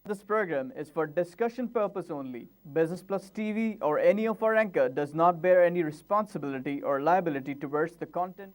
This program is for discussion purpose only. Business Plus TV or any of our anchor does not bear any responsibility or liability towards the content.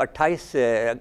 28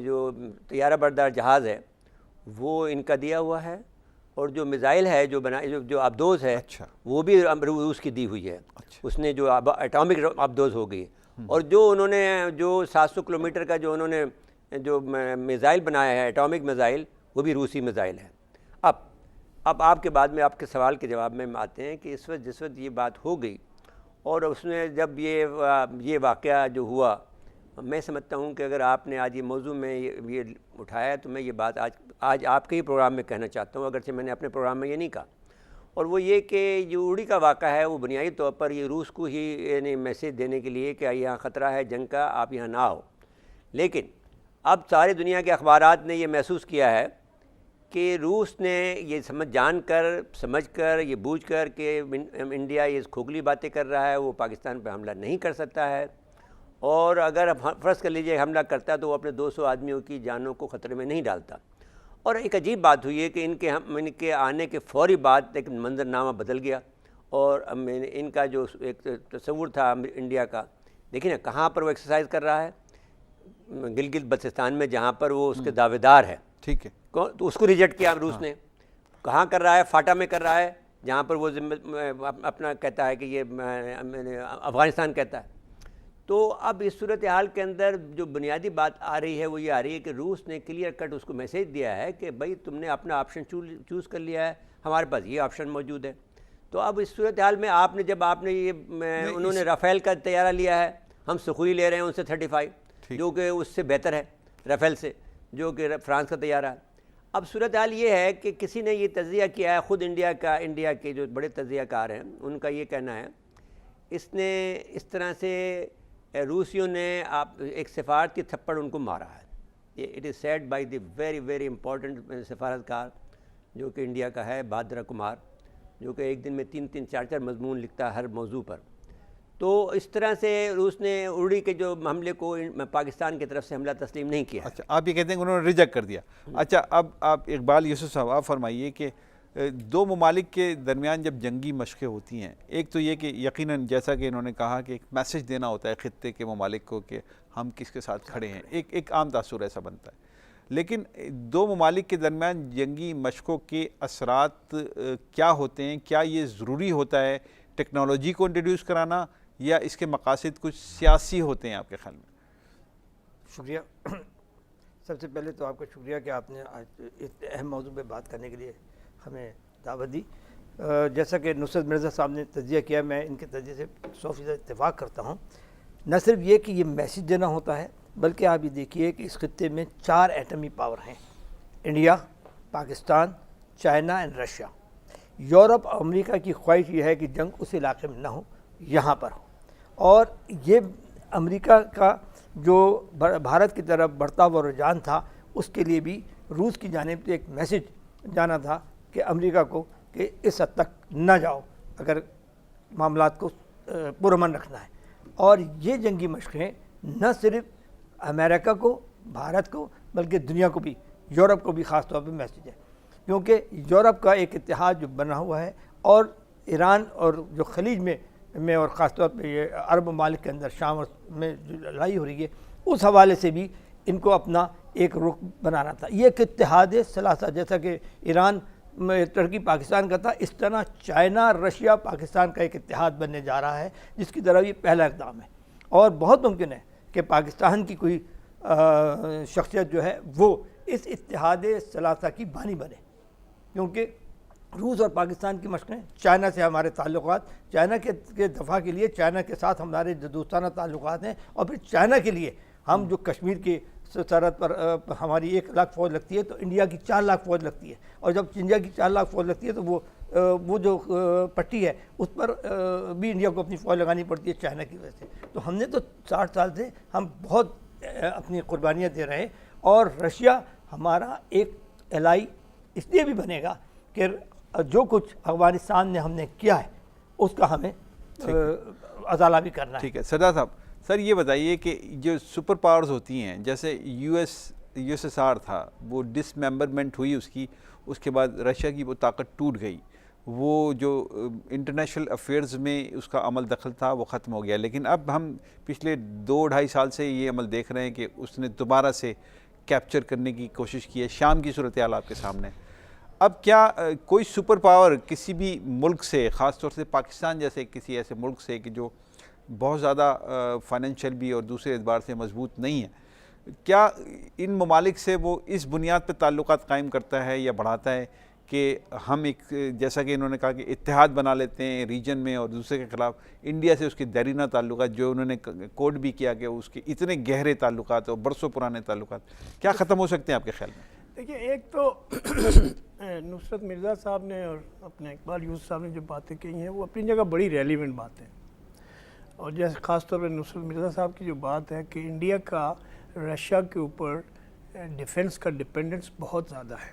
جو طیارہ بردار جہاز ہے وہ ان کا دیا ہوا ہے، اور جو میزائل ہے جو آبدوز ہے وہ بھی روس کی دی ہوئی ہے. اس نے جو اٹامک آبدوز ہو گئی، اور جو انہوں نے جو 700 کلومیٹر کا جو انہوں نے جو میزائل بنایا ہے اٹامک میزائل، وہ بھی روسی میزائل ہے. اب آپ کے بعد میں آپ کے سوال کے جواب میں آتے ہیں کہ جس وقت یہ بات ہو گئی، اور اس میں جب یہ واقعہ جو ہوا، میں سمجھتا ہوں کہ اگر آپ نے آج یہ موضوع میں یہ اٹھایا ہے تو میں یہ بات آج آپ کے ہی پروگرام میں کہنا چاہتا ہوں، اگرچہ میں نے اپنے پروگرام میں یہ نہیں کہا. اور وہ یہ کہ جو اڑی کا واقعہ ہے وہ بنیادی طور پر یہ روس کو ہی یعنی میسیج دینے کے لیے کہ یہاں خطرہ ہے جنگ کا، آپ یہاں نہ آؤ. لیکن اب ساری دنیا کے اخبارات نے یہ محسوس کیا ہے کہ روس نے یہ سمجھ کر یہ بوجھ کر کہ انڈیا یہ کھوکھلی باتیں کر رہا ہے، وہ پاکستان پہ حملہ نہیں کر سکتا ہے، اور اگر فرض کر لیجیے حملہ کرتا ہے تو وہ اپنے 200 آدمیوں کی جانوں کو خطرے میں نہیں ڈالتا. اور ایک عجیب بات ہوئی ہے کہ ان کے آنے کے فوری بعد ایک منظرنامہ بدل گیا، اور ان کا جو ایک تصور تھا انڈیا کا، دیکھیں نا کہاں پر وہ ایکسرسائز کر رہا ہے، گلگت بلتستان میں جہاں پر وہ اس کے دعوے دار ہے. ٹھیک ہے، تو اس کو ریجیکٹ کیا روس نے. کہاں کر رہا ہے؟ فاٹا میں کر رہا ہے، جہاں پر وہ اپنا کہتا ہے کہ یہ افغانستان کہتا ہے. تو اب اس صورتحال کے اندر جو بنیادی بات آ رہی ہے وہ یہ آ رہی ہے کہ روس نے کلیئر کٹ اس کو میسیج دیا ہے کہ بھائی تم نے اپنا آپشن چوز کر لیا ہے، ہمارے پاس یہ آپشن موجود ہے. تو اب اس صورتحال میں جب آپ نے یہ انہوں نے رافیل کا طیارہ لیا ہے، ہم سخوئی لے رہے ہیں ان سے 35 جو کہ اس سے بہتر ہے رافیل سے، جو کہ فرانس کا طیارہ ہے. اب صورتحال یہ ہے کہ کسی نے یہ تجزیہ کیا ہے، خود انڈیا کے جو بڑے تجزیہ کار ہیں ان کا یہ کہنا ہے اس نے اس طرح سے روسیوں نے ایک سفارتی تھپڑ ان کو مارا ہے. It is said by the very very important سفارتکار جو کہ انڈیا کا ہے، بھادرا کمار، جو کہ ایک دن میں 3 4 مضمون لکھتا ہے ہر موضوع پر. تو اس طرح سے روس نے اڑی کے جو حملے کو پاکستان کی طرف سے حملہ تسلیم نہیں کیا. اچھا، آپ یہ کہتے ہیں کہ انہوں نے ریجیکٹ کر دیا. اچھا، اب آپ اقبال یوسف صاحب آپ فرمائیے کہ دو ممالک کے درمیان جب جنگی مشقیں ہوتی ہیں، ایک تو یہ کہ یقیناً جیسا کہ انہوں نے کہا کہ ایک میسیج دینا ہوتا ہے خطے کے ممالک کو کہ ہم کس کے ساتھ کھڑے ہیں، ایک عام تاثر ایسا بنتا ہے. لیکن دو ممالک کے درمیان جنگی مشقوں کے اثرات کیا ہوتے ہیں؟ کیا یہ ضروری ہوتا ہے ٹیکنالوجی کو انٹروڈیوس کرانا، یا اس کے مقاصد کچھ سیاسی ہوتے ہیں آپ کے خیال میں؟ شکریہ. سب سے پہلے تو آپ کا شکریہ کہ آپ نے آج اس اہم موضوع پہ بات کرنے کے لیے ہمیں دعوت دی. جیسا کہ نصرت مرزا صاحب نے تجزیہ کیا، میں ان کے تجزیے سے 100% اتفاق کرتا ہوں. نہ صرف یہ کہ یہ میسیج دینا ہوتا ہے، بلکہ آپ یہ دیکھیے کہ اس خطے میں 4 ایٹمی پاور ہیں: India, Pakistan, China and Russia. Europe اور امریکہ کی خواہش یہ ہے کہ جنگ اس علاقے میں نہ ہو، یہاں پر ہو. اور یہ امریکہ کا جو بھارت کی طرف بڑھتا ہوا رجحان تھا، اس کے لیے بھی روس کی جانب سے ایک میسیج جانا تھا کہ امریکہ کو کہ اس حد تک نہ جاؤ اگر معاملات کو پرامن رکھنا ہے. اور یہ جنگی مشقیں نہ صرف امریکہ کو، بھارت کو، بلکہ دنیا کو بھی، یورپ کو بھی خاص طور پہ میسیج ہے، کیونکہ یورپ کا ایک اتحاد جو بنا ہوا ہے، اور ایران اور جو خلیج میں اور خاص طور پہ یہ عرب ممالک کے اندر شام میں جو لڑائی ہو رہی ہے، اس حوالے سے بھی ان کو اپنا ایک رخ بنانا تھا. یہ ایک اتحاد ثلاثہ، جیسا کہ ایران ترکی پاکستان کا تھا، اس طرح چائنا، رشیا، پاکستان کا ایک اتحاد بننے جا رہا ہے، جس کی طرف یہ پہلا اقدام ہے. اور بہت ممکن ہے کہ پاکستان کی کوئی شخصیت جو ہے وہ اس اتحاد ثلاثہ کی بانی بنے، کیونکہ روس اور پاکستان کی مشقیں، چائنا سے ہمارے تعلقات، چائنا کے دفاع کے لیے چائنا کے ساتھ ہمارے جو دوستانہ تعلقات ہیں، اور پھر چائنا کے لیے ہم جو کشمیر کی سرحد پر ہماری 1 لاکھ فوج لگتی ہے، تو انڈیا کی 4 لاکھ فوج لگتی ہے. اور جب انڈیا کی 4 لاکھ فوج لگتی ہے تو وہ جو پٹی ہے اس پر بھی انڈیا کو اپنی فوج لگانی پڑتی ہے چائنا کی وجہ سے. تو ہم نے تو 60 سال سے ہم بہت اپنی قربانیاں دے رہے ہیں. اور رشیا ہمارا ایک الائی اس لیے بھی بنے گا کہ جو کچھ افغانستان نے ہم نے کیا ہے اس کا ہمیں ازالہ بھی کرنا ہے. ٹھیک ہے سردار صاحب، سر یہ بتائیے کہ جو سپر پاورز ہوتی ہیں، جیسے یو ایس ایس آر تھا، وہ ڈس ممبرمنٹ ہوئی اس کے بعد رشیا کی وہ طاقت ٹوٹ گئی، وہ جو انٹرنیشنل افیئرز میں اس کا عمل دخل تھا وہ ختم ہو گیا. لیکن اب ہم پچھلے 2 ڈھائی سال سے یہ عمل دیکھ رہے ہیں کہ اس نے دوبارہ سے کیپچر کرنے کی کوشش کی ہے. شام کی صورتحال آپ کے سامنے. اب کیا کوئی سپر پاور کسی بھی ملک سے, خاص طور سے پاکستان جیسے کسی ایسے ملک سے کہ جو بہت زیادہ فائنینشیل بھی اور دوسرے اعتبار سے مضبوط نہیں ہے, کیا ان ممالک سے وہ اس بنیاد پہ تعلقات قائم کرتا ہے یا بڑھاتا ہے کہ ہم ایک, جیسا کہ انہوں نے کہا کہ اتحاد بنا لیتے ہیں ریجن میں اور دوسرے کے خلاف, انڈیا سے اس کے دیرینہ تعلقات جو انہوں نے کوڈ بھی کیا کہ اس کے اتنے گہرے تعلقات اور برسوں پرانے تعلقات کیا ختم ہو سکتے ہیں آپ کے خیال میں؟ دیکھیے, ایک تو نصرت مرزا صاحب نے اور اپنے اقبال یوسف صاحب نے جو باتیں کہی ہیں وہ اپنی جگہ بڑی ریلیونٹ باتیں, اور جیسے خاص طور پہ نصرت مرزا صاحب کی جو بات ہے کہ انڈیا کا رشیا کے اوپر ڈیفنس کا ڈپینڈنس بہت زیادہ ہے,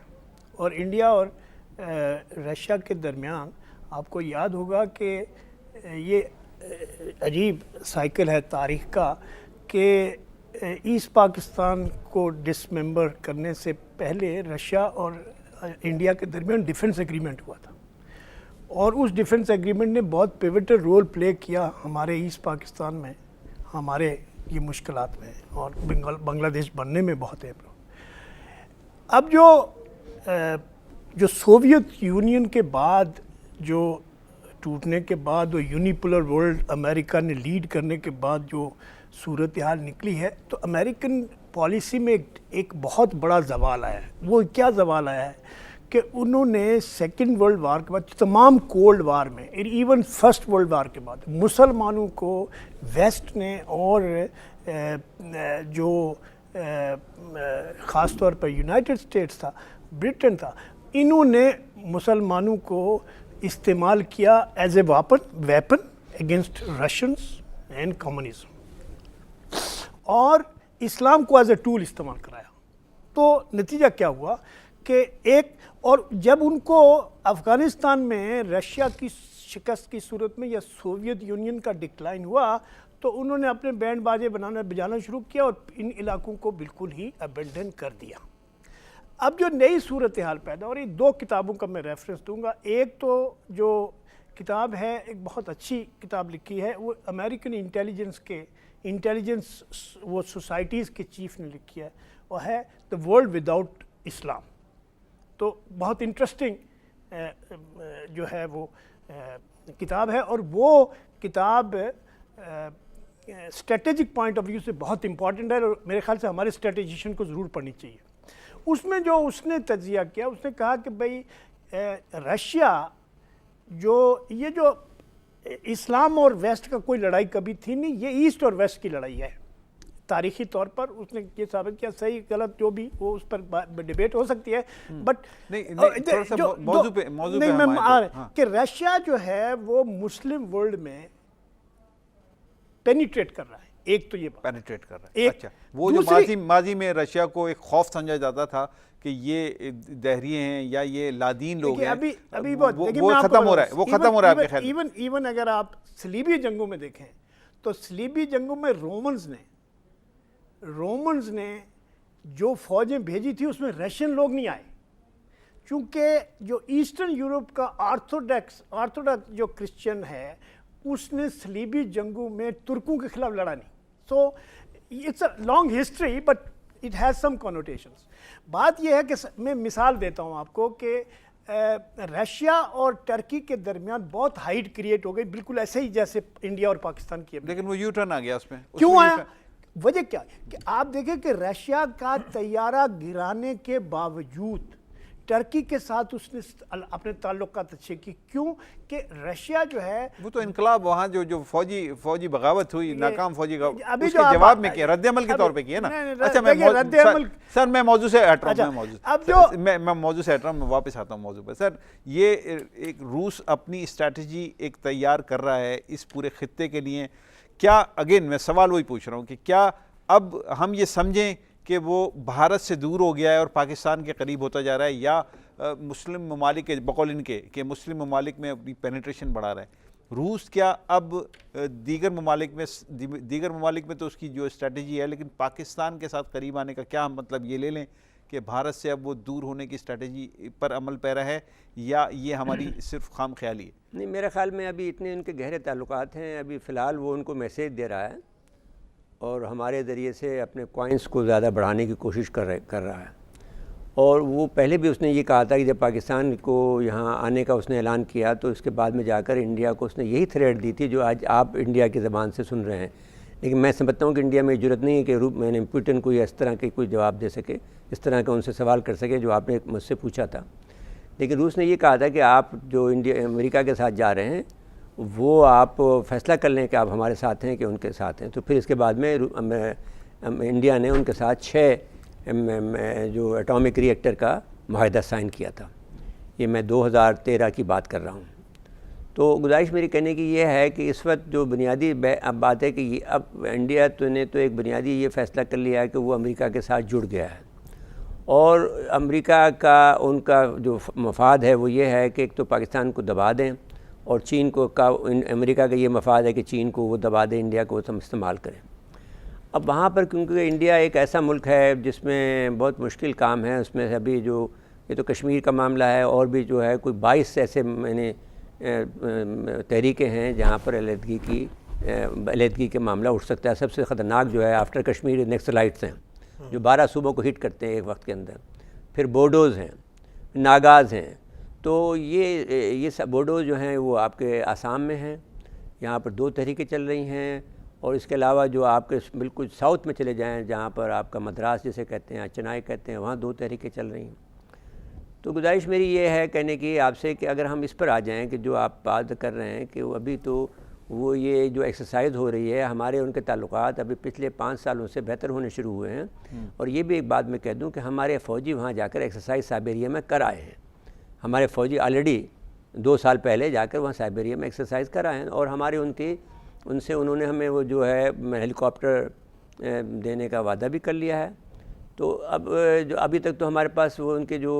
اور انڈیا اور رشیا کے درمیان آپ کو یاد ہوگا کہ یہ عجیب سائیکل ہے تاریخ کا کہ ایسٹ پاکستان کو ڈسممبر کرنے سے پہلے رشیا اور انڈیا کے درمیان ڈیفنس ایگریمنٹ ہوا تھا, اور اس ڈیفنس ایگریمنٹ نے بہت پیوٹل رول پلے کیا ہمارے ایسٹ پاکستان میں, ہمارے یہ مشکلات میں, اور بنگلہ دیش بننے میں بہت اہم. اب جو سوویت یونین کے بعد, جو ٹوٹنے کے بعد وہ یونیپولر ورلڈ امریکہ نے لیڈ کرنے کے بعد جو صورتحال نکلی ہے, تو امریکن پالیسی میں ایک بہت بڑا زوال آیا ہے. وہ کیا زوال آیا ہے کہ انہوں نے سیکنڈ ورلڈ وار کے بعد, تمام کولڈ وار میں, ایون فرسٹ ورلڈ وار کے بعد, مسلمانوں کو ویسٹ نے اور جو خاص طور پر یونائٹڈ اسٹیٹس تھا, برٹن تھا, انہوں نے مسلمانوں کو استعمال کیا as a weapon against Russians and communism, اور اسلام کو ایز اے ٹول استعمال کرایا. تو نتیجہ کیا ہوا کہ اور جب ان کو افغانستان میں رشیا کی شکست کی صورت میں یا سوویت یونین کا ڈکلائن ہوا, تو انہوں نے اپنے بینڈ باجے بجانا شروع کیا اور ان علاقوں کو بالکل ہی ابینڈن کر دیا. اب جو نئی صورتحال پیدا ہو رہی, 2 کتابوں کا میں ریفرنس دوں گا. ایک تو جو کتاب ہے, ایک بہت اچھی کتاب لکھی ہے, وہ امریکن انٹیلیجنس وہ سوسائٹیز کے چیف نے لکھی ہے, وہ ہے دا ورلڈ وداؤٹ اسلام. تو بہت انٹرسٹنگ جو ہے وہ کتاب ہے, اور وہ کتاب اسٹریٹجک پوائنٹ آف ویو سے بہت امپورٹنٹ ہے, اور میرے خیال سے ہمارے اسٹریٹجیشین کو ضرور پڑھنی چاہیے. اس میں جو اس نے تجزیہ کیا, اس نے کہا کہ بھئی رشیا یہ جو اسلام اور ویسٹ کا کوئی لڑائی کبھی تھی نہیں, یہ ایسٹ اور ویسٹ کی لڑائی ہے تاریخی طور پر. اس نے یہ ثابت کیا, صحیح غلط جو بھی وہ اس پر ڈیبیٹ ہو سکتی ہے, بٹ کہ رشیا جو ہے وہ مسلم ورلڈ میں پینیٹریٹ کر رہا ہے. ایک تو یہ پینیٹریٹ کر رہا ہے. اچھا, وہ جو ماضی میں رشیا کو ایک خوف سمجھا جاتا تھا کہ یہ دہریے ہیں یا یہ لادین لوگ ہیں, وہ ختم ہو رہا ہے, وہ ختم ہو رہا ہے آپ کے خیال؟ ایون اگر آپ صلیبی جنگوں میں دیکھیں تو صلیبی جنگوں میں رومنز نے جو فوجیں بھیجی تھی اس میں رشین لوگ نہیں آئے, چونکہ جو ایسٹرن یورپ کا آرتھوڈاکس جو کرسچن ہے اس نے صلیبی جنگوں میں ترکوں کے خلاف لڑا نہیں. So it's a long history but it has some connotations. بات یہ ہے کہ میں مثال دیتا ہوں آپ کو کہ رشیا اور ٹرکی کے درمیان بہت ہائٹ کریٹ ہو گئی, بالکل ایسے ہی جیسے انڈیا اور پاکستان کی. لیکن وہ یو ٹرن آ گیا اس میں. کیوں آیا؟ وجہ کیا کہ آپ دیکھیں کہ رشیا کا طیارہ گرانے کے باوجود ٹرکی کے ساتھ اس نے اپنے تعلقات اچھے کی. کیوں کہ رشیا جو ہے وہ تو انقلاب وہاں جو فوجی بغاوت ہوئی, ناکام فوجی بغاوت, اس کے جواب میں کیا, رد عمل کے طور پہ کیا نا. اچھا, سر میں موضوع سے ہٹ رہا ہوں, میں موضوع سے ہٹ رہا ہوں, میں واپس آتا ہوں موضوع پہ. سر, یہ ایک روس اپنی اسٹریٹجی ایک تیار کر رہا ہے اس پورے خطے کے لیے. کیا, اگین میں سوال وہی پوچھ رہا ہوں کہ کیا اب ہم یہ سمجھیں کہ وہ بھارت سے دور ہو گیا ہے اور پاکستان کے قریب ہوتا جا رہا ہے, یا مسلم ممالک کے بقول ان کے کہ مسلم ممالک میں اپنی پینیٹریشن بڑھا رہا ہے؟ روس کیا اب دیگر ممالک میں تو اس کی جو اسٹریٹجی ہے, لیکن پاکستان کے ساتھ قریب آنے کا کیا مطلب یہ لے لیں کہ بھارت سے اب وہ دور ہونے کی اسٹریٹجی پر عمل پیرا ہے, یا یہ ہماری صرف خام خیالی ہے؟ نہیں, میرے خیال میں ابھی اتنے ان کے گہرے تعلقات ہیں, ابھی فی الحال وہ ان کو میسیج دے رہا ہے اور ہمارے ذریعے سے اپنے کوائنس کو زیادہ بڑھانے کی کوشش کر رہا ہے. اور وہ پہلے بھی اس نے یہ کہا تھا کہ جب پاکستان کو یہاں آنے کا اس نے اعلان کیا تو اس کے بعد میں جا کر انڈیا کو اس نے یہی تھریٹ دی تھی جو آج آپ انڈیا کی زبان سے سن رہے ہیں. لیکن میں سمجھتا ہوں کہ انڈیا میں ضرورت نہیں ہے کہ میں نے پوٹن کو اس طرح کے کوئی جواب دے سکے, اس طرح کا ان سے سوال کر سکے جو آپ نے مجھ سے پوچھا تھا. لیکن روس نے یہ کہا تھا کہ آپ جو امریکا کے ساتھ جا رہے ہیں وہ آپ فیصلہ کر لیں کہ آپ ہمارے ساتھ ہیں کہ ان کے ساتھ ہیں. تو پھر اس کے بعد میں انڈیا نے ان کے ساتھ 6 جو ایٹامک ری ایکٹر کا معاہدہ سائن کیا تھا. یہ میں 2013 کی بات کر رہا ہوں. تو گزارش میری کہنے کی یہ ہے کہ اس وقت جو بنیادی اب بات ہے کہ اب انڈیا نے تو ایک بنیادی یہ فیصلہ کر لیا ہے کہ وہ امریکہ کے ساتھ جڑ گیا ہے, اور امریکہ کا ان کا جو مفاد ہے وہ یہ ہے کہ ایک تو پاکستان کو دبا دیں, اور چین کو امریکہ کا یہ مفاد ہے کہ چین کو وہ دبا دیں, انڈیا کو استعمال کریں. اب وہاں پر کیونکہ انڈیا ایک ایسا ملک ہے جس میں بہت مشکل کام ہے, اس میں سے ابھی جو یہ تو کشمیر کا معاملہ ہے, اور بھی جو ہے کوئی 22 ایسے میں نے تحریکیں ہیں جہاں پر علیحدگی کے معاملہ اٹھ سکتا ہے. سب سے خطرناک جو ہے آفٹر کشمیر نیکسلائٹس ہیں جو 12 صوبوں کو ہٹ کرتے ہیں ایک وقت کے اندر. پھر بوڈوز ہیں, ناگاز ہیں. تو یہ سب بوڈوز جو ہیں وہ آپ کے آسام میں ہیں, یہاں پر 2 تحریکیں چل رہی ہیں. اور اس کے علاوہ جو آپ کے بالکل ساؤتھ میں چلے جائیں جہاں پر آپ کا مدراس جسے کہتے ہیں, چنائی کہتے ہیں, وہاں 2 تحریکیں چل رہی ہیں. تو گزارش میری یہ ہے کہنے کی آپ سے کہ اگر ہم اس پر آ جائیں کہ جو آپ بات کر رہے ہیں کہ وہ ابھی تو وہ یہ جو ایکسرسائز ہو رہی ہے, ہمارے ان کے تعلقات ابھی پچھلے 5 سالوں سے بہتر ہونے شروع ہوئے ہیں. اور یہ بھی ایک بات میں کہہ دوں کہ ہمارے فوجی وہاں جا کر ایکسرسائز سائبیریا میں کر آئے ہیں. ہمارے فوجی آلریڈی 2 سال پہلے جا کر وہاں سائبیریا میں ایکسرسائز کر آئے ہیں, اور ہمارے ان سے انہوں نے ہمیں وہ جو ہے ہیلی کاپٹر دینے کا وعدہ بھی کر لیا ہے. تو اب جو ابھی تک تو ہمارے پاس وہ ان کے جو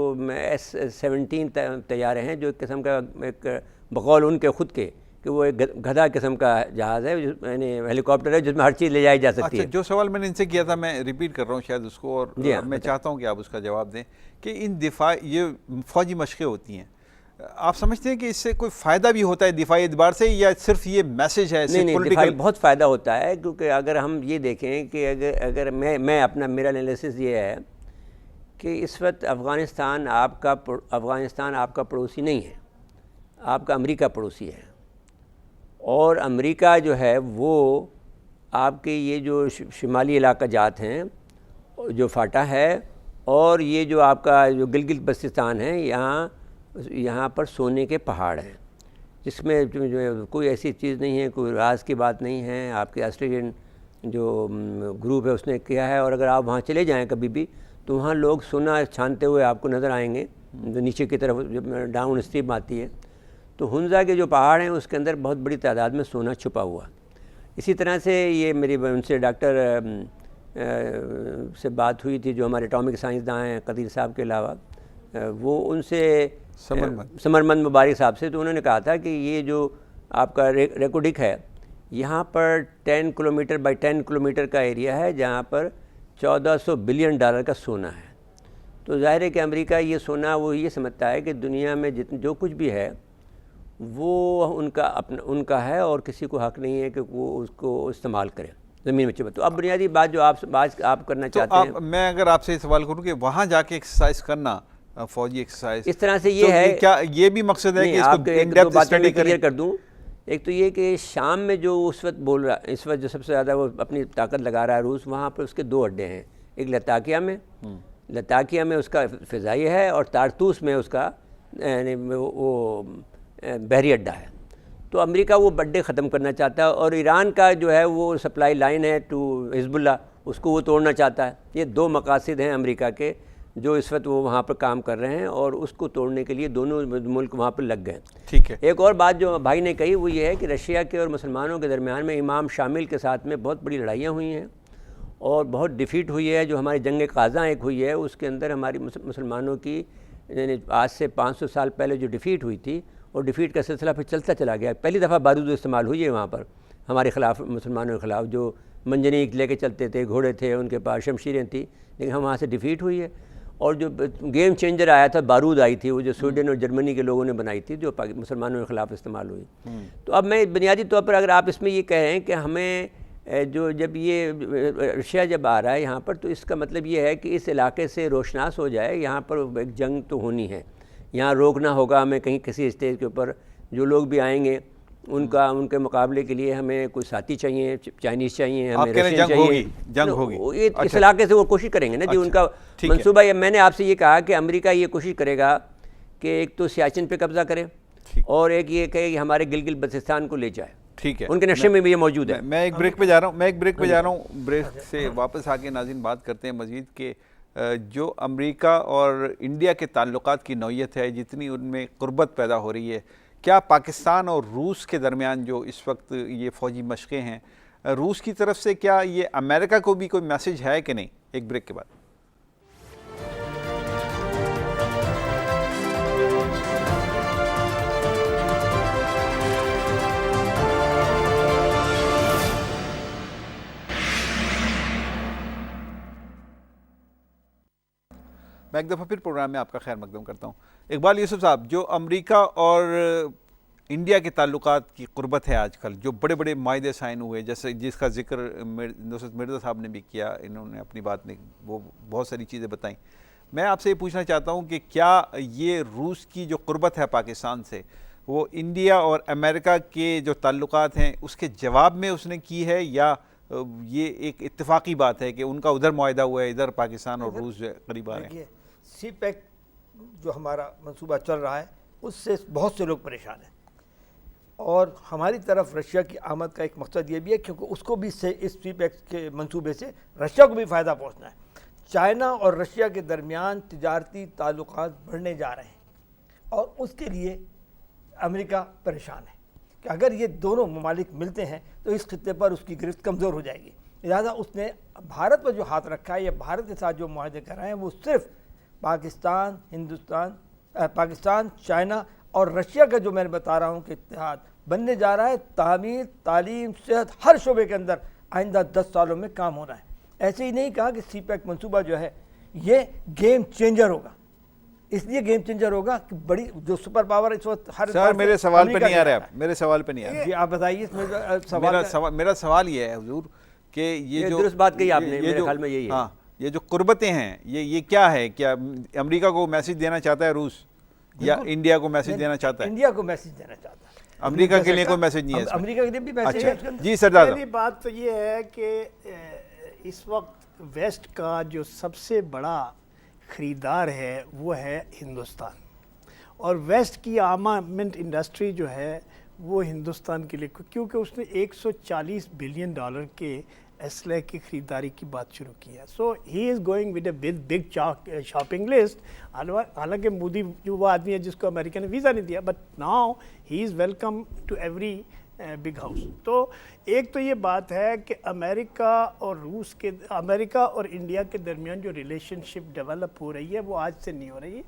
S-17 طیارے ہیں جو ایک قسم کا ایک بقول ان کے خود کے کہ وہ ایک گدھا قسم کا جہاز ہے, یعنی ہیلی کاپٹر ہے جس میں ہر چیز لے جائی جا سکتی ہے. جو سوال میں نے ان سے کیا تھا میں ریپیٹ کر رہا ہوں شاید اس کو, اور میں چاہتا ہوں کہ آپ اس کا جواب دیں کہ ان یہ فوجی مشقیں ہوتی ہیں, آپ سمجھتے ہیں کہ اس سے کوئی فائدہ بھی ہوتا ہے دفاعی اعتبار سے, یا صرف یہ میسج ہے؟ نہیں, دفاعی بہت فائدہ ہوتا ہے, کیونکہ اگر ہم یہ دیکھیں کہ اگر میرا انالیسس یہ ہے کہ اس وقت افغانستان آپ کا پڑوسی نہیں ہے, آپ کا امریکہ پڑوسی ہے. اور امریکہ جو ہے وہ آپ کے یہ جو شمالی علاقہ جات ہیں جو فاٹا ہے, اور یہ جو آپ کا جو گلگت بلتستان ہے, یہاں پر سونے کے پہاڑ ہیں جس میں جو کوئی ایسی چیز نہیں ہے, کوئی راز کی بات نہیں ہے. آپ کے آسٹریلین جو گروپ ہے اس نے کیا ہے, اور اگر آپ وہاں چلے جائیں کبھی بھی تو وہاں لوگ سونا چھانتے ہوئے آپ کو نظر آئیں گے جو نیچے کی طرف جب ڈاؤن اسٹریم آتی ہے. تو ہنزا کے جو پہاڑ ہیں اس کے اندر بہت بڑی تعداد میں سونا چھپا ہوا. اسی طرح سے یہ میری ان سے ڈاکٹر سے بات ہوئی تھی جو ہمارے اٹامک سائنسداں ہیں قدیر صاحب کے علاوہ, وہ ان سے سمرمند مبارک صاحب سے, تو انہوں نے کہا تھا کہ یہ جو آپ کا ریکوڈک ہے یہاں پر 10 کلومیٹر بائی 10 کلومیٹر کا ایریا ہے جہاں پر $1400 بلین کا سونا ہے. تو ظاہر ہے کہ امریکہ یہ سونا وہ یہ سمجھتا ہے کہ دنیا میں جو کچھ بھی ہے وہ ان کا ہے, اور کسی کو حق نہیں ہے کہ وہ اس کو استعمال کرے زمین میں چھپا. تو اب بنیادی بات جو آپ کرنا چاہتے ہیں, میں اگر آپ سے سوال کروں کہ وہاں جا کے ایکسرسائز کرنا, فوجی ایکسرسائز اس طرح سے یہ ہے, کیا یہ بھی مقصد ہے کہ اس کو ایک دو باتیں میں کلیئر کر دوں. ایک تو یہ کہ شام میں جو اس وقت بول رہا, اس وقت جو سب سے زیادہ وہ اپنی طاقت لگا رہا ہے روس, وہاں پر اس کے 2 اڈے ہیں. ایک لتاکیہ میں اس کا فضائی ہے, اور تارتوس میں اس کا وہ بحری اڈہ ہے. تو امریکہ وہ اڈے ختم کرنا چاہتا ہے, اور ایران کا جو ہے وہ سپلائی لائن ہے ٹو حزب اللہ, اس کو وہ توڑنا چاہتا ہے. یہ 2 مقاصد ہیں امریکہ کے جو اس وقت وہ وہاں پر کام کر رہے ہیں, اور اس کو توڑنے کے لیے دونوں ملک وہاں پر لگ گئے. ٹھیک ہے. ایک اور بات جو بھائی نے کہی وہ یہ ہے کہ رشیا کے اور مسلمانوں کے درمیان میں امام شامل کے ساتھ میں بہت بڑی لڑائیاں ہوئی ہیں, اور بہت ڈیفیٹ ہوئی ہے. جو ہماری جنگ قازاں ایک ہوئی ہے اس کے اندر ہماری مسلمانوں کی یعنی آج سے 500 سال پہلے جو ڈیفیٹ ہوئی تھی, اور ڈیفیٹ کا سلسلہ پھر چلتا چلا گیا. پہلی دفعہ بارود استعمال ہوئی ہے وہاں پر ہمارے خلاف, مسلمانوں کے خلاف. جو منجنیق لے کے چلتے تھے, گھوڑے تھے, ان کے پاس شمشیریں تھیں, لیکن ہم وہاں سے ڈیفیٹ ہوئی ہے. اور جو گیم چینجر آیا تھا بارود آئی تھی, وہ جو سویڈن اور جرمنی کے لوگوں نے بنائی تھی, جو مسلمانوں کے خلاف استعمال ہوئی. تو اب میں بنیادی طور پر اگر آپ اس میں یہ کہہ رہے ہیں کہ ہمیں جو جب یہ رشیا جب آ رہا ہے یہاں پر، تو اس کا مطلب یہ ہے کہ اس علاقے سے روشناس ہو جائے، یہاں پر ایک جنگ تو ہونی ہے، یہاں روکنا ہوگا ہمیں کہیں کسی اسٹیج کے اوپر. جو لوگ بھی آئیں گے ان کے مقابلے کے لیے ہمیں کوئی ساتھی چاہیے، چائنیز چاہیے، ہمیں رشین چاہیے. جنگ ہوگی اس علاقے سے وہ کوشش کریں گے نا جی. ان کا منصوبہ میں نے آپ سے یہ کہا کہ امریکہ یہ کوشش کرے گا کہ ایک تو سیاچن پہ قبضہ کرے، اور ایک یہ کہ ہمارے گلگت بلتستان کو لے جائے. ٹھیک ہے، ان کے نقشے میں بھی یہ موجود ہے. میں ایک بریک پہ جا رہا ہوں. بریک سے واپس آ کے ناظرین بات کرتے ہیں مزید کہ جو امریکہ اور انڈیا کے تعلقات کی نوعیت ہے، جتنی ان میں قربت پیدا ہو رہی ہے، کیا پاکستان اور روس کے درمیان جو اس وقت یہ فوجی مشقیں ہیں، روس کی طرف سے کیا یہ امریکہ کو بھی کوئی میسج ہے کہ نہیں؟ ایک بریک کے بعد. میں ایک دفعہ پھر پروگرام میں آپ کا خیر مقدم کرتا ہوں. اقبال یوسف صاحب، جو امریکہ اور انڈیا کے تعلقات کی قربت ہے آج کل، جو بڑے بڑے معاہدے سائن ہوئے، جیسے جس کا ذکر نصرت مرزا صاحب نے بھی کیا، انہوں نے اپنی بات میں وہ بہت ساری چیزیں بتائیں. میں آپ سے یہ پوچھنا چاہتا ہوں کہ کیا یہ روس کی جو قربت ہے پاکستان سے، وہ انڈیا اور امریکہ کے جو تعلقات ہیں اس کے جواب میں اس نے کی ہے، یا یہ ایک اتفاقی بات ہے کہ ان کا ادھر معاہدہ ہوا ہے، ادھر پاکستان اور روس قریب آ رہے ہیں؟ سی پیک جو ہمارا منصوبہ چل رہا ہے اس سے بہت سے لوگ پریشان ہیں، اور ہماری طرف رشیا کی آمد کا ایک مقصد یہ بھی ہے کیونکہ اس کو بھی اس سی پیک کے منصوبے سے رشیا کو بھی فائدہ پہنچنا ہے. چائنا اور رشیا کے درمیان تجارتی تعلقات بڑھنے جا رہے ہیں، اور اس کے لیے امریکہ پریشان ہے کہ اگر یہ دونوں ممالک ملتے ہیں تو اس خطے پر اس کی گرفت کمزور ہو جائے گی. لہٰذا اس نے بھارت پر جو ہاتھ رکھا ہے یا بھارت کے ساتھ جو معاہدے کر رہے ہیں وہ صرف پاکستان، چائنا اور رشیا کا جو میں نے بتا رہا ہوں کہ اتحاد بننے جا رہا ہے. تعمیر، تعلیم، صحت، ہر شعبے کے اندر آئندہ 10 سالوں میں کام ہونا ہے. ایسے ہی نہیں کہا کہ سی پیک منصوبہ جو ہے یہ گیم چینجر ہوگا. اس لیے گیم چینجر ہوگا کہ بڑی جو سپر پاور اس وقت ہر سر میرے سوال پہ نہیں آ رہا ہے، میرے سوال پہ نہیں آ رہا. جی آپ بتائیے اس میں میرا سوال یہ ہے حضور کہ یہ جو درست بات کہی آپ نے، میرے خیال میں یہی ہے. ہاں، یہ جو قربتیں ہیں یہ کیا ہے؟ کیا امریکہ کو میسج دینا چاہتا ہے روس، یا انڈیا کو میسج دینا چاہتا ہے؟ انڈیا کو میسج دینا چاہتا ہے، امریکہ کے لیے کوئی میسج نہیں ہے؟ امریکہ کے لیے بھی میسج ہے. جی سردار پہلی بات تو یہ ہے کہ اس وقت ویسٹ کا جو سب سے بڑا خریدار ہے وہ ہے ہندوستان، اور ویسٹ کی آرمامنٹ انڈسٹری جو ہے وہ ہندوستان کے لیے، کیونکہ اس نے $140 بلین کے اسلحے کی خریداری کی بات شروع کی ہے. So he is going with a big shopping list. حالانکہ مودی جو وہ آدمی ہے جس کو امریکہ نے ویزا نہیں دیا، but now he is welcome to every big house. تو ایک تو یہ بات ہے کہ امریکہ اور انڈیا کے درمیان جو ریلیشن شپ ڈیولپ ہو رہی ہے وہ آج سے نہیں ہو رہی،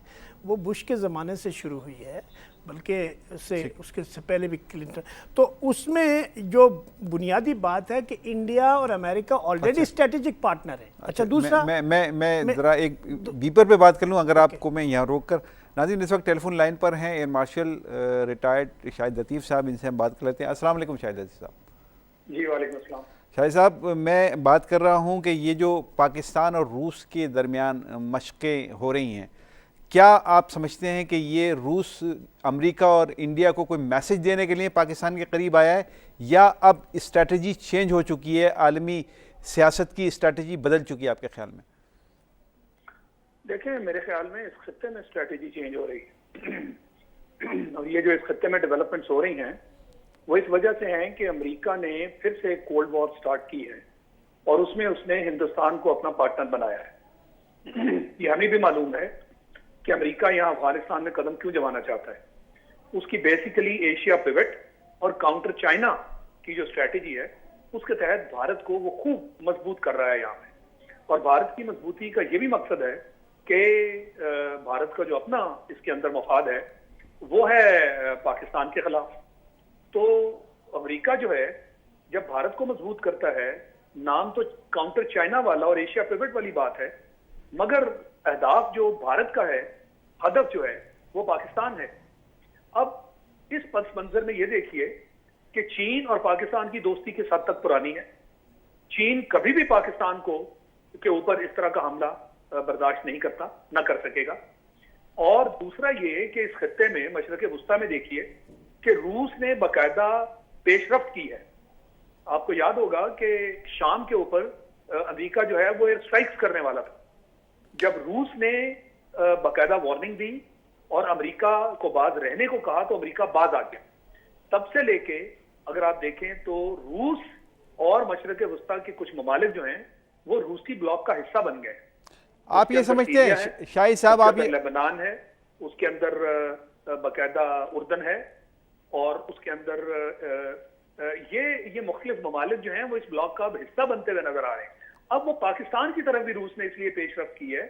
وہ بش کے زمانے سے شروع ہوئی ہے، بلکہ اس کے سے پہلے بھی کلنٹن. تو اس میں جو بنیادی بات ہے کہ انڈیا اور امریکہ آلریڈی اسٹریٹجک پارٹنر ہے. اچھا دوسرا میں ذرا ایک بیپر پہ بات کر لوں اگر آپ کو میں یہاں روک کر. ناظرین اس وقت ٹیلی فون لائن پر ہیں ایئر مارشل ریٹائرڈ شاہد لطیف صاحب، ان سے ہم بات کر لیتے ہیں. السلام علیکم شاہد لطیف صاحب. جی وعلیکم السلام. شاہد صاحب، میں بات کر رہا ہوں کہ یہ جو پاکستان اور روس کے درمیان مشقیں ہو رہی ہیں، کیا آپ سمجھتے ہیں کہ یہ روس امریکہ اور انڈیا کو کوئی میسج دینے کے لیے پاکستان کے قریب آیا ہے، یا اب اسٹریٹجی چینج ہو چکی ہے، عالمی سیاست کی اسٹریٹجی بدل چکی ہے آپ کے خیال میں؟ دیکھیں میرے خیال میں اس خطے میں اسٹریٹجی چینج ہو رہی ہے، اور یہ جو اس خطے میں ڈیولپمنٹس ہو رہی ہیں وہ اس وجہ سے ہیں کہ امریکہ نے پھر سے کولڈ وار سٹارٹ کی ہے، اور اس میں اس نے ہندوستان کو اپنا پارٹنر بنایا ہے. یہ ہمیں بھی معلوم ہے کہ امریکہ یہاں افغانستان میں قدم کیوں جمانا چاہتا ہے. اس کی بیسیکلی ایشیا پیوٹ اور کاؤنٹر چائنا کی جو اسٹریٹجی ہے اس کے تحت بھارت کو وہ خوب مضبوط کر رہا ہے یہاں میں. اور بھارت کی مضبوطی کا یہ بھی مقصد ہے کہ بھارت کا جو اپنا اس کے اندر مفاد ہے وہ ہے پاکستان کے خلاف. تو امریکہ جو ہے جب بھارت کو مضبوط کرتا ہے، نام تو کاؤنٹر چائنا والا اور ایشیا پیوٹ والی بات ہے، مگر اہداف جو بھارت کا ہے، ہدف جو ہے وہ پاکستان ہے. اب اس پس منظر میں یہ دیکھیے کہ چین اور پاکستان کی دوستی کس حد تک پرانی ہے. چین کبھی بھی پاکستان کے اوپر اس طرح کا حملہ برداشت نہیں کرتا، نہ کر سکے گا۔ اور دوسرا یہ کہ اس خطے میں مشرق وسطیٰ میں دیکھیے کہ روس نے باقاعدہ پیش رفت کی ہے۔ آپ کو یاد ہوگا کہ شام کے اوپر امریکہ جو ہے وہ ایئر اسٹرائکس کرنے والا تھا۔ جب روس نے باقاعدہ وارننگ دی اور امریکہ کو باز رہنے کو کہا تو امریکہ باز آ گیا۔ تب سے لے کے اگر آپ دیکھیں تو روس اور مشرق وسطیٰ کے کچھ ممالک جو ہیں وہ روسی بلاک کا حصہ بن گئے۔ آپ یہ سمجھتے ہیں شاہد صاحب، آپ یہ لبنان ہے، اس کے اندر باقاعدہ اردن ہے، اور اس کے اندر یہ مختلف ممالک جو ہیں وہ اس بلاک کا حصہ بنتے ہوئے نظر آ رہے ہیں۔ اب وہ پاکستان کی طرف بھی روس نے اس لیے پیش رفت کی ہے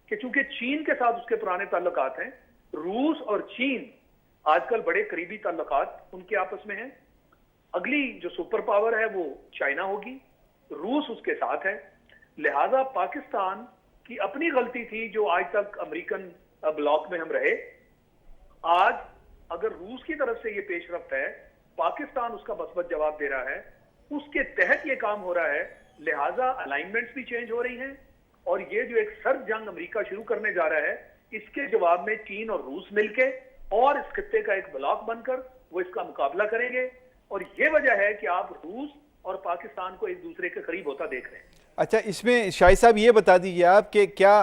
کہ چونکہ چین کے ساتھ اس کے پرانے تعلقات ہیں، روس اور چین آج کل بڑے قریبی تعلقات ان کے آپس میں ہیں۔ اگلی جو سپر پاور ہے وہ چائنا ہوگی، روس اس کے ساتھ ہے، لہذا پاکستان کی اپنی غلطی تھی جو آج تک امریکن بلاک میں ہم رہے۔ آج اگر روس کی طرف سے یہ پیش رفت ہے، پاکستان اس کا مثبت جواب دے رہا ہے، اس کے تحت یہ کام ہو رہا ہے، لہٰذا الائنمنٹس بھی چینج ہو رہی ہیں، اور یہ جو ایک سرد جنگ امریکہ شروع کرنے جا رہا ہے، اس کے جواب میں چین اور روس مل کے اور اس خطے کا ایک بلاک بن کر وہ اس کا مقابلہ کریں گے، اور یہ وجہ ہے کہ آپ روس اور پاکستان کو ایک دوسرے کے قریب ہوتا دیکھ رہے ہیں۔ اچھا، اس میں شاہد صاحب یہ بتا دیجیے آپ کہ کیا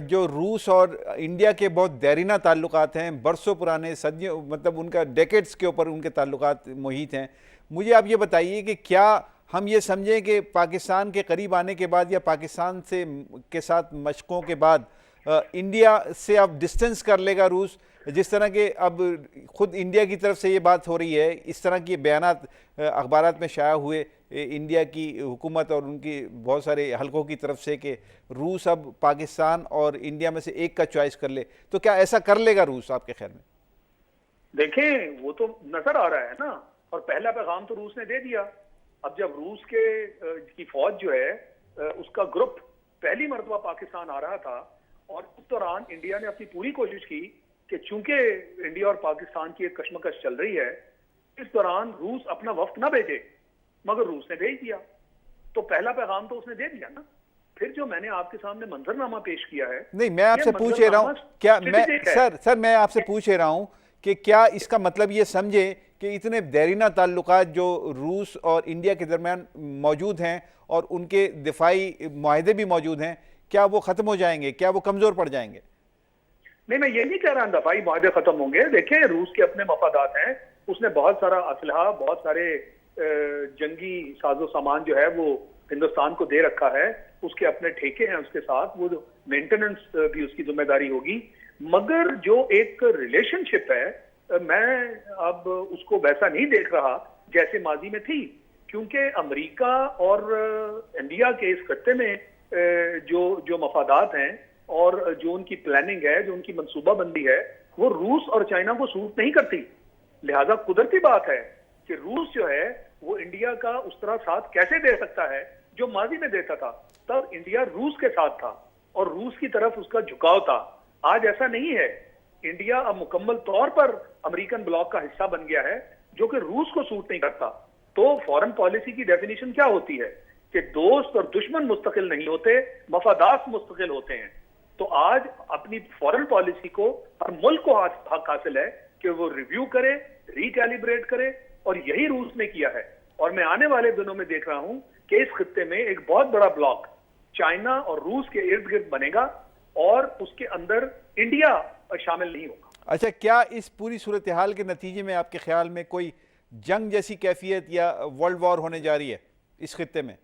جو روس اور انڈیا کے بہت دیرینہ تعلقات ہیں، برسوں پرانے، صدیوں، مطلب ان کا ڈیکیڈز کے اوپر ان کے تعلقات محیط ہیں، مجھے آپ یہ بتائیے کہ کیا ہم یہ سمجھیں کہ پاکستان کے قریب آنے کے بعد یا پاکستان کے ساتھ مشقوں کے بعد انڈیا سے اب ڈسٹنس کر لے گا روس، جس طرح کہ اب خود انڈیا کی طرف سے یہ بات ہو رہی ہے، اس طرح کے بیانات اخبارات میں شائع ہوئے انڈیا کی حکومت اور ان کی بہت سارے حلقوں کی طرف سے کہ روس اب پاکستان اور انڈیا میں سے ایک کا چوائس کر لے، تو کیا ایسا کر لے گا روس آپ کے خیال میں؟ دیکھیں وہ تو نظر آ رہا ہے نا، اور پہلا پیغام تو روس نے دے دیا۔ اب جب روس کی فوج جو ہے اس کا گروپ پہلی مرتبہ پاکستان آ رہا تھا، اور اس دوران انڈیا نے اپنی پوری کوشش کی کہ چونکہ انڈیا اور پاکستان کی ایک کشمکش چل رہی ہے، اس دوران روس اپنا وفد نہ بھیجے، مگر روس نے بھیج دیا۔ تو پہلا پیغام تو اس نے دے دیا نا۔ پھر جو میں نے آپ کے سامنے منظرنامہ پیش کیا ہے، نہیں، میں آپ سے پوچھ رہا ہوں کیا میں آپ سے پوچھ رہا ہوں کہ کیا اس کا مطلب یہ سمجھے کہ اتنے دیرینہ تعلقات جو روس اور انڈیا کے درمیان موجود ہیں اور ان کے دفاعی معاہدے بھی موجود ہیں، کیا وہ ختم ہو جائیں گے؟ کیا وہ کمزور پڑ جائیں گے؟ نہیں، میں یہ نہیں کہہ رہا دفاعی معاہدے ختم ہوں گے۔ دیکھیں روس کے اپنے مفادات ہیں، اس نے بہت سارا اسلحہ، بہت سارے جنگی ساز و سامان جو ہے وہ ہندوستان کو دے رکھا ہے، اس کے اپنے ٹھیکے ہیں اس کے ساتھ، وہ مینٹیننس بھی اس کی ذمہ داری ہوگی، مگر جو ایک ریلیشن شپ ہے میں اب اس کو ویسا نہیں دیکھ رہا جیسے ماضی میں تھی، کیونکہ امریکہ اور انڈیا کے اس خطے میں جو مفادات ہیں اور جو ان کی پلاننگ ہے، جو ان کی منصوبہ بندی ہے، وہ روس اور چائنا کو سوٹ نہیں کرتی۔ لہذا قدرتی بات ہے کہ روس جو ہے وہ انڈیا کا اس طرح ساتھ کیسے دے سکتا ہے جو ماضی میں دیتا تھا۔ تب انڈیا روس کے ساتھ تھا اور روس کی طرف اس کا جھکاؤ تھا۔ آج ایسا نہیں ہے، انڈیا اب مکمل طور پر امریکن بلاک کا حصہ بن گیا ہے جو کہ روس کو سوٹ نہیں کرتا۔ تو فورن پالیسی کی ڈیفینیشن کیا ہوتی ہے کہ دوست اور دشمن مستقل نہیں ہوتے، مفادات مستقل ہوتے ہیں۔ تو آج اپنی فورن پالیسی کو ہر ملک کو حق حاصل ہے کہ وہ ریویو کرے، ریکیلیبریٹ کرے، اور یہی روس نے کیا ہے۔ اور میں آنے والے دنوں میں دیکھ رہا ہوں کہ اس خطے میں ایک بہت بڑا بلاک چائنا اور روس کے ارد گرد بنے گا، اور اس کے اندر انڈیا شامل نہیں ہوگا۔ اچھا، کیا اس پوری صورتحال کے نتیجے میں آپ کے خیال میں کوئی جنگ جیسی کیفیت یا ورلڈ وار ہونے جا رہی ہے اس خطے میں؟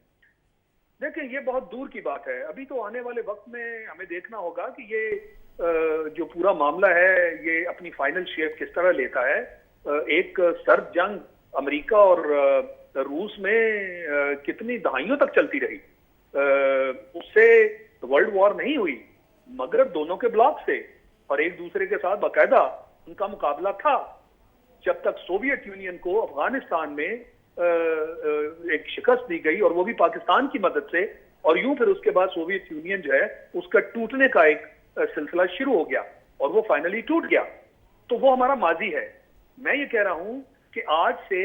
دیکھیں یہ بہت دور کی بات ہے، ابھی تو آنے والے وقت میں ہمیں دیکھنا ہوگا کہ یہ جو پورا معاملہ ہے یہ اپنی فائنل شیپ کس طرح لیتا ہے۔ ایک سرد جنگ امریکہ اور روس میں کتنی دہائیوں تک چلتی رہی، اس سے ورلڈ وار نہیں ہوئی، مگر دونوں کے بلاک سے اور ایک دوسرے کے ساتھ باقاعدہ ان کا مقابلہ تھا، جب تک سوویت یونین کو افغانستان میں ایک شکست دی گئی، اور وہ بھی پاکستان کی مدد سے، اور یوں پھر اس کے بعد سوویت یونین جو ہے اس کا ٹوٹنے کا ایک سلسلہ شروع ہو گیا اور وہ فائنلی ٹوٹ گیا۔ تو وہ ہمارا ماضی ہے۔ میں یہ کہہ رہا ہوں کہ آج سے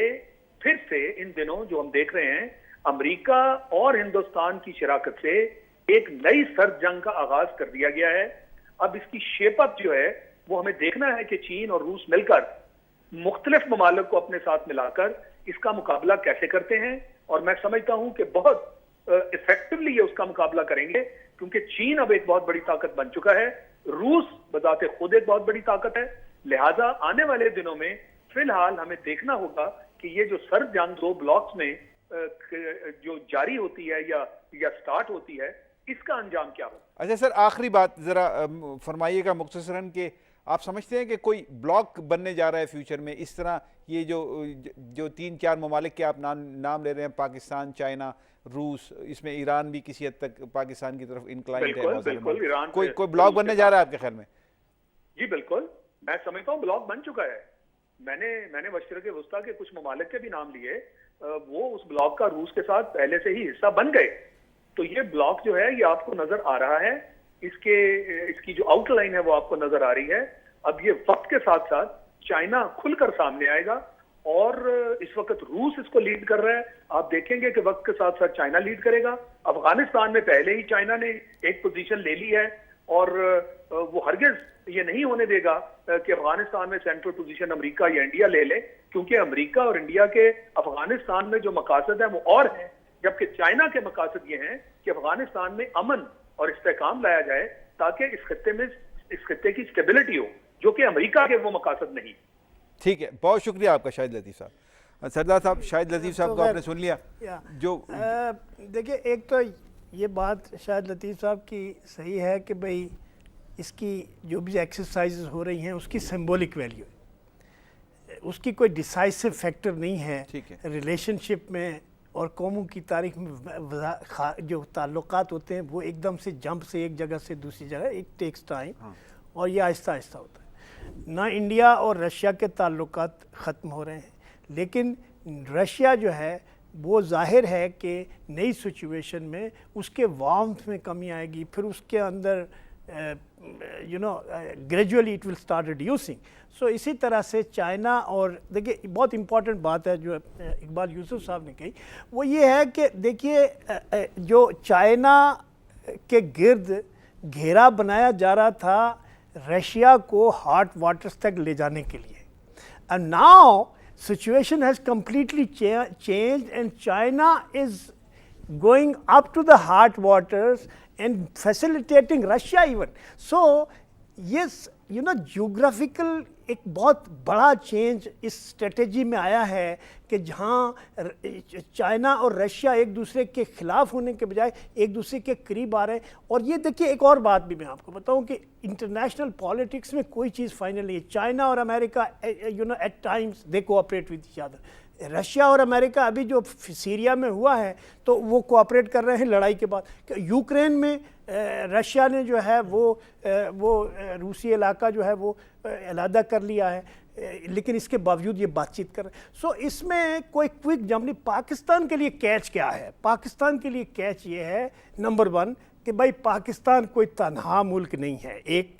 پھر سے ان دنوں جو ہم دیکھ رہے ہیں، امریکہ اور ہندوستان کی شراکت سے ایک نئی سرد جنگ کا آغاز کر دیا گیا ہے. اب اس کی شیپ اپ جو ہے وہ ہمیں دیکھنا ہے کہ چین اور روس مل کر مختلف ممالک کو اپنے ساتھ ملا کر اس کا مقابلہ کیسے کرتے ہیں, اور میں سمجھتا ہوں کہ بہت افیکٹولی یہ اس کا مقابلہ کریں گے, کیونکہ چین اب ایک بہت بڑی طاقت بن چکا ہے, روس بذات خود ایک بہت بڑی طاقت ہے. لہٰذا آنے والے دنوں میں فی الحال ہمیں دیکھنا ہوگا کہ یہ جو سرد جنگ دو بلاکس میں جو جاری ہوتی ہے یا سٹارٹ ہوتی ہے, اس کا انجام کیا ہو. اچھا سر, آخری بات ذرا فرمائیے گا مختصراً کہ آپ سمجھتے ہیں کہ کوئی بلاک بننے جا رہا ہے فیوچر میں اس طرح, یہ جو 3-4 ممالک کے آپ نام لے رہے ہیں, پاکستان, چائنا, روس, اس میں ایران بھی کسی حد تک پاکستان کی طرف انکلائنڈ ہے, بالکل ایران کوئی بلاک بننے جا رہا ہے آپ کے خیال میں؟ جی بالکل, میں سمجھتا ہوں بلاک بن چکا ہے. میں نے مشرق وسطیٰ کے کچھ ممالک کے بھی نام لیے, وہ اس بلاک کا روس کے ساتھ پہلے سے ہی حصہ بن گئے. تو یہ بلاک جو ہے یہ آپ کو نظر آ رہا ہے, اس کی جو آؤٹ لائن ہے وہ آپ کو نظر آ رہی ہے. اب یہ وقت کے ساتھ ساتھ چائنا کھل کر سامنے آئے گا, اور اس وقت روس اس کو لیڈ کر رہا ہے. آپ دیکھیں گے کہ وقت کے ساتھ ساتھ چائنا لیڈ کرے گا. افغانستان میں پہلے ہی چائنا نے ایک پوزیشن لے لی ہے, اور وہ ہرگز یہ نہیں ہونے دے گا کہ افغانستان میں سینٹرل پوزیشن امریکہ یا انڈیا لے لے, کیونکہ امریکہ اور انڈیا کے افغانستان میں جو مقاصد ہیں وہ اور ہیں, جبکہ چائنا کے مقاصد یہ ہیں کہ افغانستان میں امن اور استحکام لایا جائے تاکہ اس خطے کی اسٹیبلٹی ہو, جو کہ امریکہ کے وہ مقاصد نہیں. ٹھیک ہے, بہت شکریہ آپ کا شاہد لطیف صاحب. سردار صاحب, شاہد لطیف صاحب کو آپ نے سن لیا. جو دیکھیں, ایک تو یہ بات شاہد لطیف صاحب کی صحیح ہے کہ بھئی اس کی جو بھی ایکسرسائزز ہو رہی ہیں اس کی سمبولک ویلیو ہے, اس کی کوئی ڈیسائسو فیکٹر نہیں ہے ریلیشن شپ میں, اور قوموں کی تاریخ میں جو تعلقات ہوتے ہیں وہ ایک دم سے جمپ سے ایک جگہ سے دوسری جگہ, اٹ ٹیکس ٹائم, اور یہ آہستہ آہستہ ہوتا ہے. نہ انڈیا اور رشیا کے تعلقات ختم ہو رہے ہیں, لیکن رشیا جو ہے وہ ظاہر ہے کہ نئی سچویشن میں اس کے وارمتھ میں کمی آئے گی, پھر اس کے اندر gradually it will start reducing. So اسی طرح سے چائنا, اور دیکھیے بہت امپورٹنٹ بات ہے جو اقبال یوسف صاحب نے کہی, وہ یہ ہے کہ دیکھیے جو چائنا کے گرد گھیرا بنایا جا رہا تھا رشیا کو ہاٹ واٹرز تک لے جانے کے لیے, and now situation has completely changed and China is going up to the hot waters and facilitating Russia even. So yes, geographical ایک بہت بڑا چینج اس اسٹریٹجی میں آیا ہے کہ جہاں چائنا اور رشیا ایک دوسرے کے خلاف ہونے کے بجائے ایک دوسرے کے قریب آ رہے ہیں. اور یہ دیکھیے ایک اور بات بھی میں آپ کو بتاؤں کہ انٹرنیشنل پالیٹکس میں کوئی چیز فائنل نہیں ہے. چائنا اور امریکہ at times they cooperate with each other. Russia اور امریکہ ابھی جو سیریا میں ہوا ہے تو وہ کوآپریٹ کر رہے ہیں لڑائی کے بعد. یوکرین میں رشیا نے جو ہے وہ روسی علاقہ جو ہے وہ علیحدہ کر لیا ہے, لیکن اس کے باوجود یہ بات چیت کر رہے ہیں. سو اس میں کوئی کوئک جمپ نہیں. پاکستان کے لیے کیچ کیا ہے؟ پاکستان کے لیے کیچ یہ ہے نمبر 1 کہ بھائی پاکستان کوئی تنہا ملک نہیں ہے, ایک.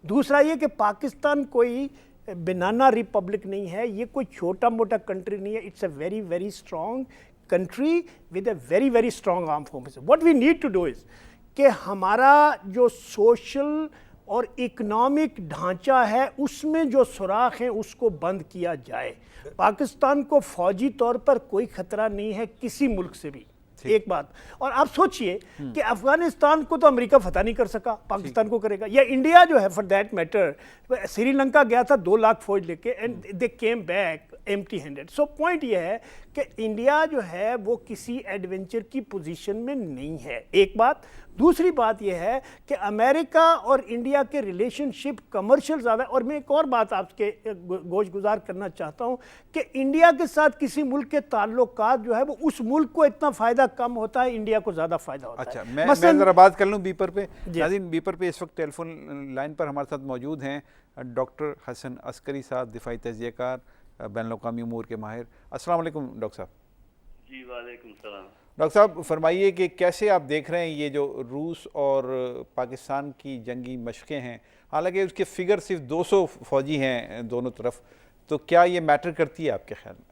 دوسرا یہ کہ پاکستان کوئی بنانا ریپبلک نہیں ہے, یہ کوئی چھوٹا موٹا کنٹری نہیں ہے. It's a very very strong country with a very very strong arm forces. What we need to do is کہ ہمارا جو سوشل اور اکنامک ڈھانچہ ہے اس میں جو سوراخ ہیں اس کو بند کیا جائے. پاکستان کو فوجی طور پر کوئی خطرہ نہیں ہے کسی ملک سے بھی, ایک بات. اور آپ سوچئے کہ افغانستان کو تو امریکہ فتح نہیں کر سکا, پاکستان کو کرے گا, یا انڈیا جو ہے for that matter Sri Lanka گیا تھا 2 لاکھ فوج لے کے and they came back empty handed. So point یہ ہے کہ انڈیا جو ہے وہ کسی ایڈونچر کی پوزیشن میں نہیں ہے, ایک بات. دوسری بات یہ ہے کہ امریکہ اور انڈیا کے ریلیشن شپ کمرشل زیادہ. اور میں ایک اور بات آپ کے گوش گزار کرنا چاہتا ہوں کہ انڈیا کے ساتھ کسی ملک کے تعلقات جو ہے وہ اس ملک کو اتنا فائدہ کم ہوتا ہے, انڈیا کو زیادہ فائدہ ہوتا ہے. اچھا, میں ذرا بات کر لوں بیپر پہ. ناظرین, بیپر پہ اس وقت ٹیلی فون لائن پر ہمارے ساتھ موجود ہیں ڈاکٹر حسن عسکری صاحب, دفاعی تجزیہ کار, بین الاقوامی امور کے ماہر. السلام علیکم ڈاکٹر صاحب. جی وعلیکم السلام. ڈاکٹر صاحب فرمائیے کہ کیسے آپ دیکھ رہے ہیں یہ جو روس اور پاکستان کی جنگی مشقیں ہیں, حالانکہ اس کے فگر صرف 200 فوجی ہیں دونوں طرف, تو کیا یہ میٹر کرتی ہے آپ کے خیال میں؟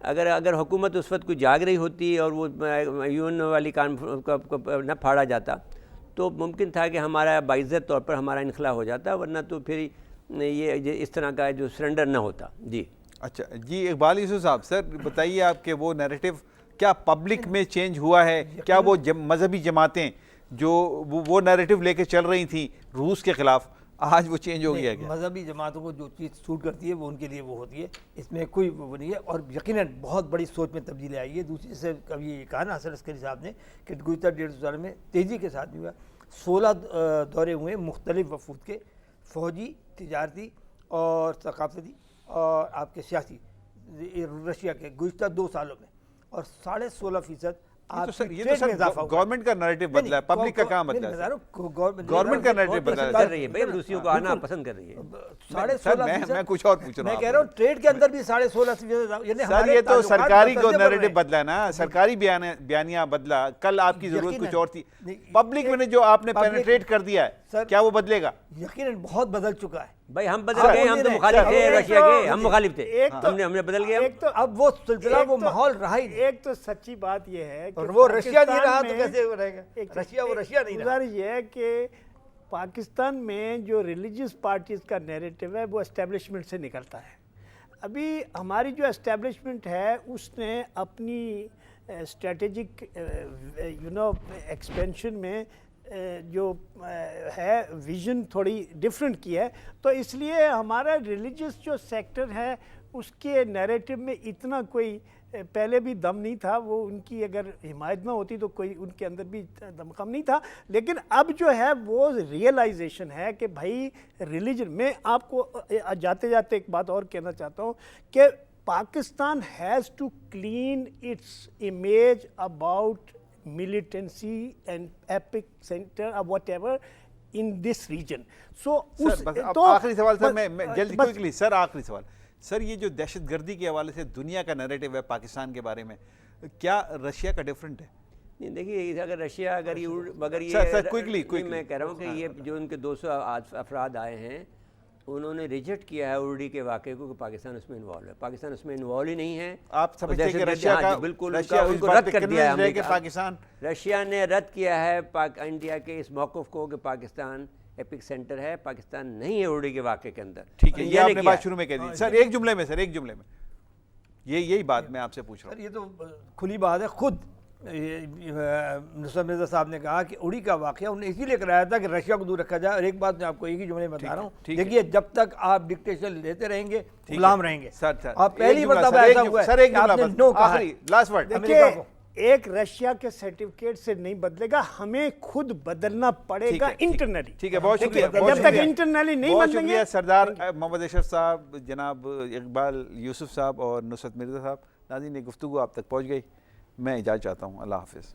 اگر حکومت اس وقت کوئی جاگ رہی ہوتی اور وہ UN والی نہ پھاڑا جاتا تو ممکن تھا کہ ہمارا باعزت طور پر ہمارا انخلا ہو جاتا، ورنہ تو پھر یہ اس طرح کا جو سرنڈر نہ ہوتا. جی اچھا جی اقبال یوسف صاحب، سر بتائیے آپ کہ وہ نیریٹو کیا پبلک میں چینج ہوا ہے؟ کیا وہ مذہبی جماعتیں جو وہ نیریٹو لے کے چل رہی تھیں روس کے خلاف، آج وہ چینج ہو گیا؟ مذہبی جماعتوں کو جو چیز سوٹ کرتی ہے وہ ان کے لیے وہ ہوتی ہے، اس میں کوئی وہ نہیں ہے. اور یقیناً بہت بڑی سوچ میں تبدیلی آئی ہے. دوسری سے کبھی یہ کہا نا حسن عسکری صاحب نے کہ گزشتہ 150 سال میں تیزی کے ساتھ بھی ہوا. 16 دورے ہوئے مختلف وفود کے، فوجی، تجارتی اور ثقافتی اور آپ کے سیاسی، رشیا کے گزشتہ 2 سالوں میں، اور 16.5% یہ تو سر گورنمنٹ کا نیریٹو بدلا ہے، پبلک کا کام بدلا ہے. گورنمنٹ کا نیریٹو بدلا ہے. کر رہی ہے بھائی، روسیوں کو آنا پسند کر رہی ہے. 16.5% میں کچھ اور پوچھ رہا ہوں. میں کہہ رہا ہوں ٹریڈ کے اندر بھی 16.5%. سر یہ تو سرکاری کو نیریٹو بدلا ہے نا، سرکاری بیانیہ بدلا. کل آپ کی ضرورت کچھ اور تھی، پبلک میں نے جو آپ نے پینیٹریٹ کر دیا ہے کیا وہ بدلے گا؟ یقیناً بہت بدل چکا ہے بھائی. ہم بدل گئے، ہم تو مخالف تھے رشیا کے، ہم مخالف تھے، ہم نے بدل گیا. ایک تو اب وہ سلسلہ وہ ماحول رہا ہی. ایک تو سچی بات یہ ہے کہ وہ رشیا نہیں رہا تو کیسے رہے گا؟ رشیا وہ رشیا نہیں رہا. گزارش یہ ہے کہ پاکستان میں جو ریلیجیس پارٹیز کا نیریٹو ہے وہ اسٹیبلشمنٹ سے نکلتا ہے. ابھی ہماری جو اسٹیبلشمنٹ ہے اس نے اپنی اسٹریٹجک ایکسپینشن میں جو ہے ویژن تھوڑی ڈیفرنٹ کی ہے، تو اس لیے ہمارا ریلیجیس جو سیکٹر ہے اس کے نیریٹو میں اتنا کوئی پہلے بھی دم نہیں تھا. وہ ان کی اگر حمایت نہ ہوتی تو کوئی ان کے اندر بھی دم کم نہیں تھا. لیکن اب جو ہے وہ ریئلائزیشن ہے کہ بھائی ریلیجن میں آپ کو جاتے جاتے ایک بات اور کہنا چاہتا ہوں کہ Pakistan has to clean its image about militancy and epic center or whatever in this region. So آخری سوال سر، میں جلدی کوئکلی سر، آخری سوال سر، یہ جو دہشت گردی کے حوالے سے دنیا کا نیریٹو ہے پاکستان کے بارے میں، کیا رشیا کا ڈیفرنٹ ہے؟ نہیں دیکھیے، اگر رشیا اگر یہ میں کہہ رہا ہوں کہ یہ جو ان کے 200 افراد آئے ہیں انہوں نے ریجیکٹ کیا ہے اوڑی کے واقعے کو کہ پاکستان اس میں انوالو ہے. پاکستان اس میں انوالو ہی نہیں ہے. آپ سمجھتے ہیں کہ رشیا کا بالکل رد کر دیا ہے پاکستان، رشیا نے رد کیا ہے انڈیا کے اس موقف کو کہ پاکستان ایپک سینٹر ہے، پاکستان نہیں ہے اوڑی کے واقعے کے اندر. ٹھیک ہے، یہ آپ نے بات شروع میں کہہ دی. سر ایک جملے میں، یہی بات میں آپ سے پوچھ رہا ہوں. یہ تو کھلی بات ہے. خود نصرت مرزا صاحب نے کہا کہ اوڑی کا واقعہ انہوں نے اسی لیے کرایا تھا کہ رشیا کو دور رکھا جائے. اور ایک بات میں آپ کو ایک ہی جملے میں بتا رہا ہوں، دیکھیے جب تک آپ ڈکٹیشن لیتے رہیں گے غلام رہیں گے. آپ پہلی مرتبہ ایسا ہوا ہے کہ آپ نے نو کہا. Last word. دیکھیے ایک رشیا کے سرٹیفکیٹ سے نہیں بدلے گا، ہمیں خود بدلنا پڑے گا انٹرنلی. ٹھیک ہے، بہت شکریہ. جب تک انٹرنلی نہیں بدلیں گے. سردار محمد اشرف صاحب، جناب اقبال یوسف صاحب اور نصرت مرزا صاحب. ناظرین یہ گفتگو آپ تک پہنچ گئی، میں اجازت چاہتا ہوں. اللہ حافظ.